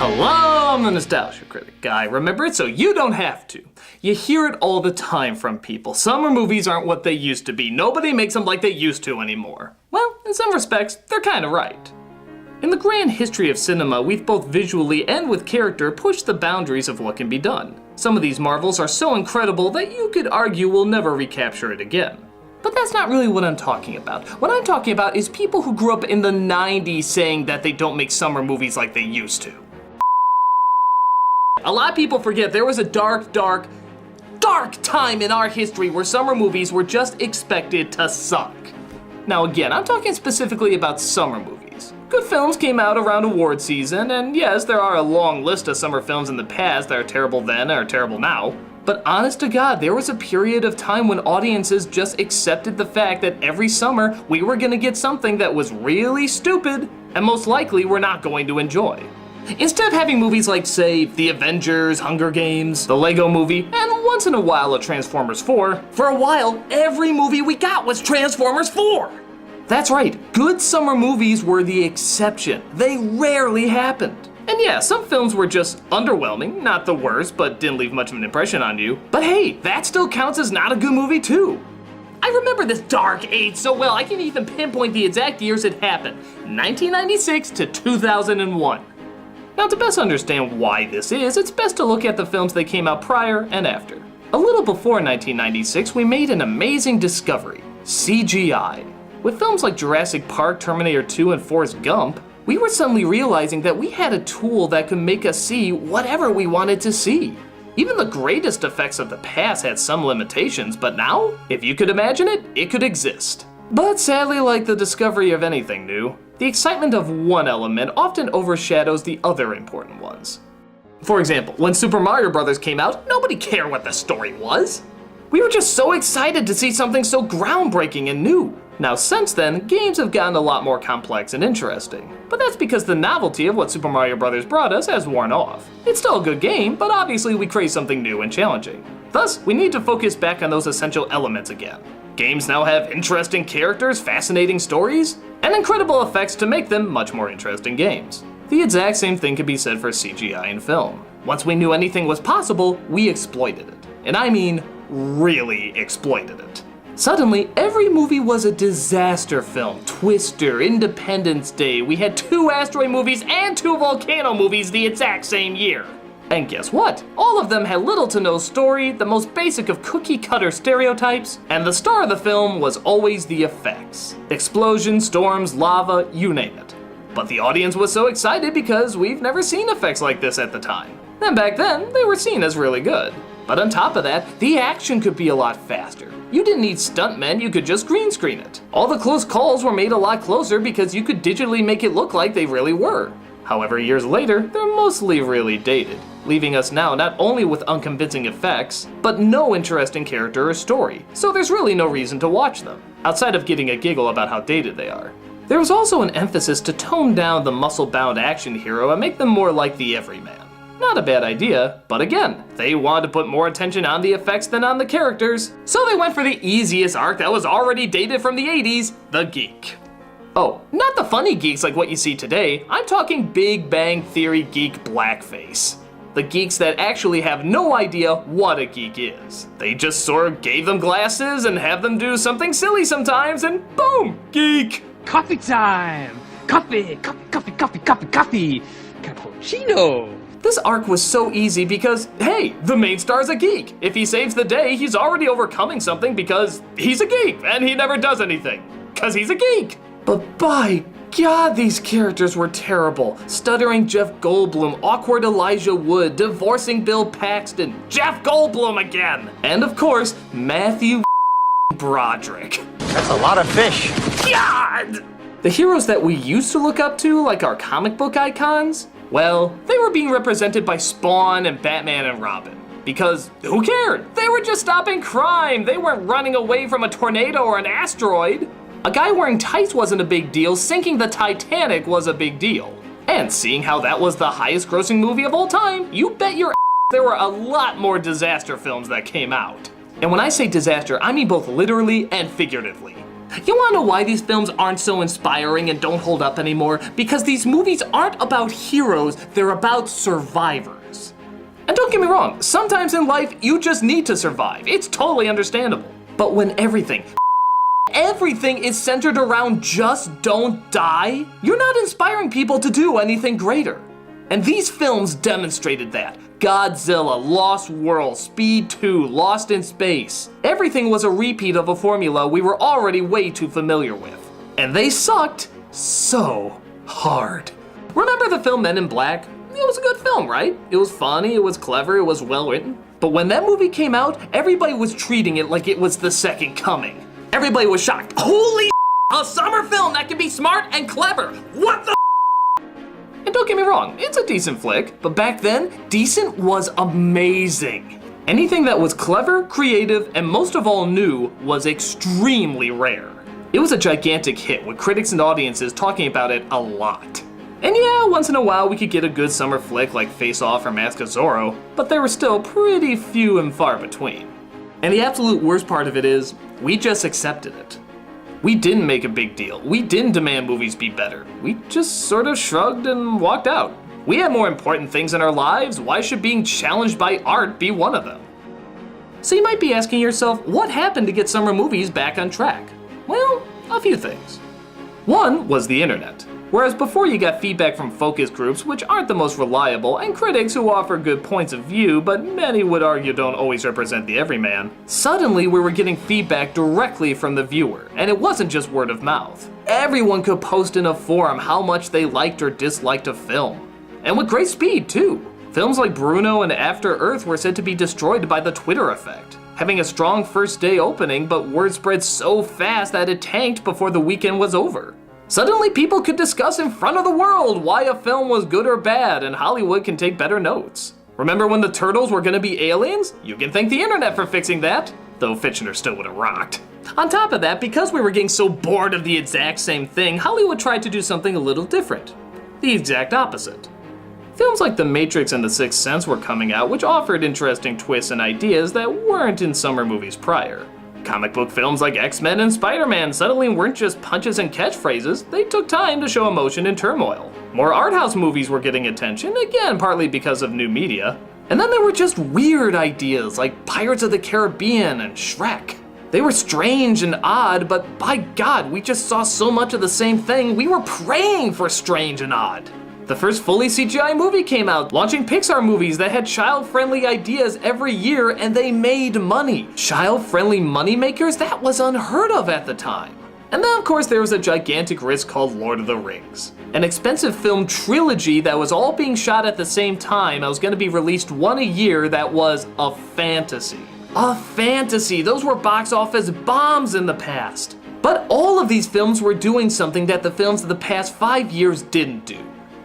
Hello, I'm the Nostalgia Critic guy. Remember it so you don't have to. You hear it all the time from people. Summer movies aren't what they used to be. Nobody makes them like they used to anymore. Well, in some respects, they're kind of right. In the grand history of cinema, we've both visually and with character pushed the boundaries of what can be done. Some of these marvels are so incredible that you could argue we'll never recapture it again. But that's not really what I'm talking about. What I'm talking about is people who grew up in the 90s saying that they don't make summer movies like they used to. A lot of people forget there was a dark time in our history where summer movies were just expected to suck. Now again, I'm talking specifically about summer movies. Good films came out around award season, and yes, there are a long list of summer films in the past that are terrible then and are terrible now. But honest to God, there was a period of time when audiences just accepted the fact that every summer we were gonna get something that was really stupid and most likely we're not going to enjoy. Instead of having movies like, say, The Avengers, Hunger Games, the Lego Movie, and once in a while a Transformers 4, for a while, every movie we got was Transformers 4! That's right, good summer movies were the exception. They rarely happened. And yeah, some films were just underwhelming, not the worst, but didn't leave much of an impression on you. But hey, that still counts as not a good movie too. I remember this dark age so well, I can even pinpoint the exact years it happened, 1996 to 2001. Now to best understand why this is, it's best to look at the films that came out prior and after. A little before 1996, we made an amazing discovery, CGI. With films like Jurassic Park, Terminator 2, and Forrest Gump, we were suddenly realizing that we had a tool that could make us see whatever we wanted to see. Even the greatest effects of the past had some limitations, but now, if you could imagine it, it could exist. But sadly, like the discovery of anything new, the excitement of one element often overshadows the other important ones. For example, when Super Mario Bros. Came out, nobody cared what the story was. We were just so excited to see something so groundbreaking and new. Now since then, games have gotten a lot more complex and interesting. But that's because the novelty of what Super Mario Bros. Brought us has worn off. It's still a good game, but obviously we crave something new and challenging. Thus, we need to focus back on those essential elements again. Games now have interesting characters, fascinating stories, and incredible effects to make them much more interesting games. The exact same thing can be said for CGI in film. Once we knew anything was possible, we exploited it. And I mean, really exploited it. Suddenly, every movie was a disaster film. Twister, Independence Day, we had 2 asteroid movies and 2 volcano movies the exact same year. And guess what? All of them had little to no story, the most basic of cookie-cutter stereotypes, and the star of the film was always the effects. Explosions, storms, lava, you name it. But the audience was so excited because we've never seen effects like this at the time. And back then, they were seen as really good. But on top of that, the action could be a lot faster. You didn't need stuntmen, you could just green screen it. All the close calls were made a lot closer because you could digitally make it look like they really were. However, years later, they're mostly really dated, leaving us now not only with unconvincing effects, but no interesting character or story, so there's really no reason to watch them, outside of getting a giggle about how dated they are. There was also an emphasis to tone down the muscle-bound action hero and make them more like the everyman. Not a bad idea, but again, they wanted to put more attention on the effects than on the characters, so they went for the easiest arc that was already dated from the 80s, the geek. Oh, not the funny geeks like what you see today, I'm talking Big Bang Theory geek blackface. The geeks that actually have no idea what a geek is. They just sort of gave them glasses and have them do something silly sometimes and boom, geek! Coffee time! Coffee, cappuccino! This arc was so easy because, hey, the main star's a geek. If he saves the day, he's already overcoming something because he's a geek and he never does anything. Cause he's a geek. But by God, these characters were terrible. Stuttering Jeff Goldblum, awkward Elijah Wood, divorcing Bill Paxton, Jeff Goldblum again. And of course, Matthew Broderick. That's a lot of fish. God! The heroes that we used to look up to, like our comic book icons, well, they were being represented by Spawn and Batman and Robin. Because who cared? They were just stopping crime. They weren't running away from a tornado or an asteroid. A guy wearing tights wasn't a big deal, sinking the Titanic was a big deal. And seeing how that was the highest grossing movie of all time, you bet your ass there were a lot more disaster films that came out. And when I say disaster, I mean both literally and figuratively. You wanna know why these films aren't so inspiring and don't hold up anymore? Because these movies aren't about heroes, they're about survivors. And don't get me wrong, sometimes in life you just need to survive. It's totally understandable. But when everything is centered around just don't die, you're not inspiring people to do anything greater. And these films demonstrated that. Godzilla, Lost World, Speed 2, Lost in Space. Everything was a repeat of a formula we were already way too familiar with. And they sucked so hard. Remember the film Men in Black? It was a good film, right? It was funny, it was clever, it was well written. But when that movie came out, everybody was treating it like it was the second coming. Everybody was shocked. Holy a summer film that can be smart and clever. What the And don't get me wrong, it's a decent flick, but back then, decent was amazing. Anything that was clever, creative, and most of all new was extremely rare. It was a gigantic hit with critics and audiences talking about it a lot. And yeah, once in a while we could get a good summer flick like Face Off or Mask of Zorro, but they were still pretty few and far between. And the absolute worst part of it is, we just accepted it. We didn't make a big deal. We didn't demand movies be better. We just sort of shrugged and walked out. We had more important things in our lives. Why should being challenged by art be one of them? So you might be asking yourself, what happened to get summer movies back on track? Well, a few things. One was the internet. Whereas before you got feedback from focus groups, which aren't the most reliable, and critics who offer good points of view, but many would argue don't always represent the everyman, suddenly we were getting feedback directly from the viewer, and it wasn't just word of mouth. Everyone could post in a forum how much they liked or disliked a film. And with great speed, too. Films like Bruno and After Earth were said to be destroyed by the Twitter effect, having a strong first day opening, but word spread so fast that it tanked before the weekend was over. Suddenly people could discuss in front of the world why a film was good or bad, and Hollywood can take better notes. Remember when the Turtles were gonna be aliens? You can thank the internet for fixing that, though Fitchner still would've rocked. On top of that, because we were getting so bored of the exact same thing, Hollywood tried to do something a little different. The exact opposite. Films like The Matrix and The Sixth Sense were coming out, which offered interesting twists and ideas that weren't in summer movies prior. Comic book films like X-Men and Spider-Man suddenly weren't just punches and catchphrases, they took time to show emotion and turmoil. More art house movies were getting attention, again partly because of new media. And then there were just weird ideas like Pirates of the Caribbean and Shrek. They were strange and odd, but by God, we just saw so much of the same thing, we were praying for strange and odd. The first fully CGI movie came out, launching Pixar movies that had child-friendly ideas every year, and they made money. Child-friendly moneymakers? That was unheard of at the time. And then of course there was a gigantic risk called Lord of the Rings. An expensive film trilogy that was all being shot at the same time. It was going to be released one a year that was a fantasy. A fantasy! Those were box office bombs in the past. But all of these films were doing something that the films of the past 5 years didn't do.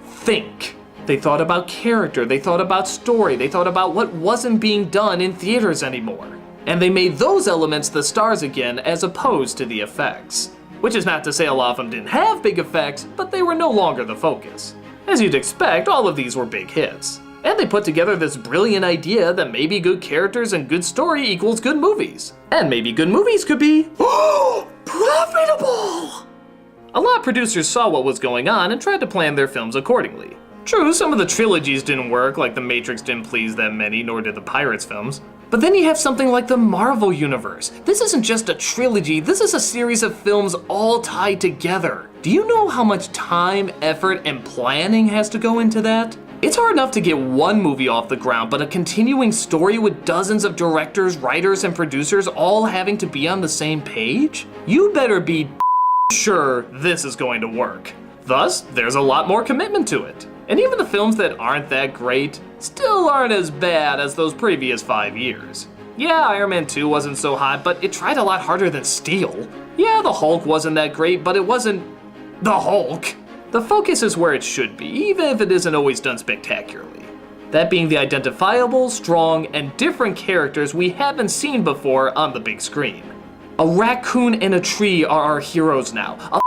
Think. They thought about character, they thought about story, they thought about what wasn't being done in theaters anymore. And they made those elements the stars again as opposed to the effects. Which is not to say a lot of them didn't have big effects, but they were no longer the focus. As you'd expect, all of these were big hits. And they put together this brilliant idea that maybe good characters and good story equals good movies. And maybe good movies could be profitable! A lot of producers saw what was going on and tried to plan their films accordingly. True, some of the trilogies didn't work, like The Matrix didn't please that many, nor did the Pirates films. But then you have something like the Marvel Universe. This isn't just a trilogy, this is a series of films all tied together. Do you know how much time, effort, and planning has to go into that? It's hard enough to get one movie off the ground, but a continuing story with dozens of directors, writers, and producers all having to be on the same page? You better be sure this is going to work. Thus, there's a lot more commitment to it. And even the films that aren't that great still aren't as bad as those previous 5 years. Yeah, Iron Man 2 wasn't so hot, but it tried a lot harder than Steel. Yeah, the Hulk wasn't that great, but it wasn't the Hulk. The focus is where it should be, even if it isn't always done spectacularly. That being the identifiable, strong, and different characters we haven't seen before on the big screen. A raccoon and a tree are our heroes now. A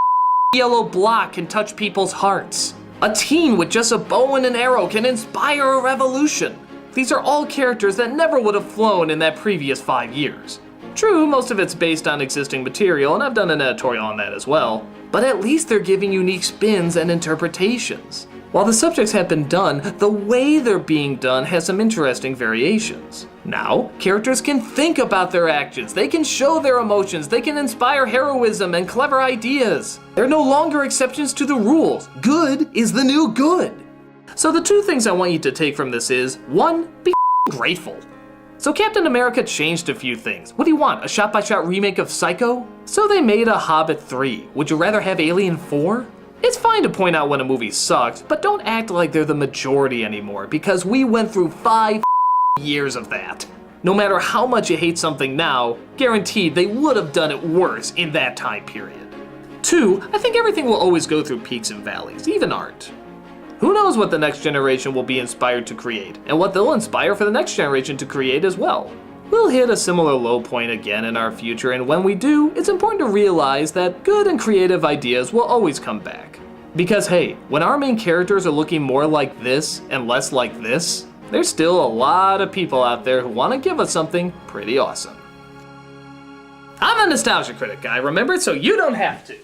yellow block can touch people's hearts. A teen with just a bow and an arrow can inspire a revolution. These are all characters that never would have flown in that previous 5 years. True, most of it's based on existing material, and I've done an editorial on that as well, but at least they're giving unique spins and interpretations. While the subjects have been done, the way they're being done has some interesting variations. Now, characters can think about their actions, they can show their emotions, they can inspire heroism and clever ideas. They're no longer exceptions to the rules. Good is the new good. So the two things I want you to take from this is, 1, be grateful. So Captain America changed a few things. What do you want, a shot-by-shot remake of Psycho? So they made a Hobbit 3. Would you rather have Alien 4? It's fine to point out when a movie sucks, but don't act like they're the majority anymore, because we went through 5 years of that. No matter how much you hate something now, guaranteed they would have done it worse in that time period. 2, I think everything will always go through peaks and valleys, even art. Who knows what the next generation will be inspired to create, and what they'll inspire for the next generation to create as well. We'll hit a similar low point again in our future, and when we do, it's important to realize that good and creative ideas will always come back. Because hey, when our main characters are looking more like this and less like this, there's still a lot of people out there who want to give us something pretty awesome. I'm a nostalgia critic guy, remember? So you don't have to.